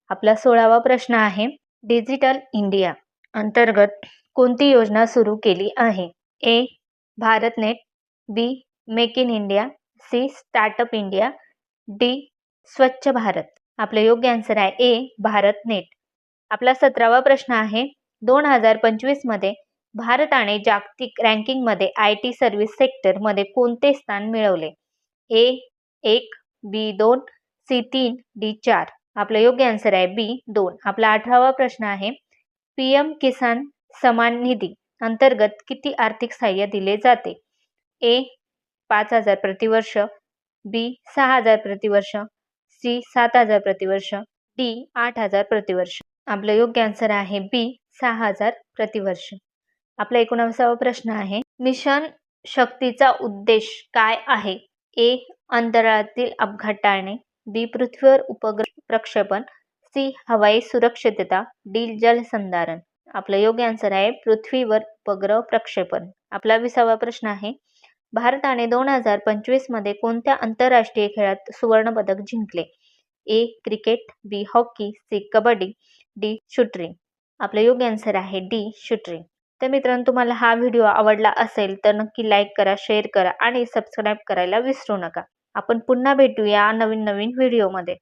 आपला 16वा प्रश्न आहे, डिजिटल इंडिया अंतर्गत कोणती योजना सुरू केली आहे? A. BharatNet, B. Make in India, C. Startup India, D. Swachh Bharat. आपलं योग्य आन्सर आहे ए. भारतनेट. आपला 17वा प्रश्न आहे, 2025 मध्ये भारताने जागतिक रँकिंगमध्ये IT सर्व्हिस सेक्टरमध्ये कोणते स्थान मिळवले? ए. 1, बी. 2, सी. 3, डी. 4. आपलं योग्य आन्सर आहे बी. 2. आपला 18वा प्रश्न आहे, PM किसान सन्मान निधी अंतर्गत किती आर्थिक सहाय्य दिले जाते? ए. 5,000 प्रतिवर्ष, बी. 6,000 प्रतिवर्ष, सी. 7,000 प्रतिवर्ष, डी. 8,000 प्रतिवर्ष. आपलं योग्य आन्सर आहे बी. 6,000 प्रतिवर्ष. आपला 19वा प्रश्न आहे, मिशन शक्तीचा उद्देश काय आहे? ए. अंतराळातील अपघात टाळणे, बी. पृथ्वीवर उपग्रह प्रक्षेपण, सी. हवाई सुरक्षितता, डी. जलसंधारण. आपलं योग्य आन्सर आहे पृथ्वीवर उपग्रह प्रक्षेपण. आपला 20वा प्रश्न आहे, भारताने 2025 मध्ये कोणत्या आंतरराष्ट्रीय खेळात सुवर्ण पदक जिंकले? A. Cricket, B. Hockey, C. Kabaddi, D. Shooting. आपलं योग्य आन्सर आहे डी. शूटिंग. तर मित्रांनो, तुम्हाला हा व्हिडिओ आवडला असेल तर नक्की लाईक करा, शेअर करा आणि सबस्क्राईब करायला विसरू नका. आपण पुन्हा भेटूया नवीन व्हिडिओमध्ये.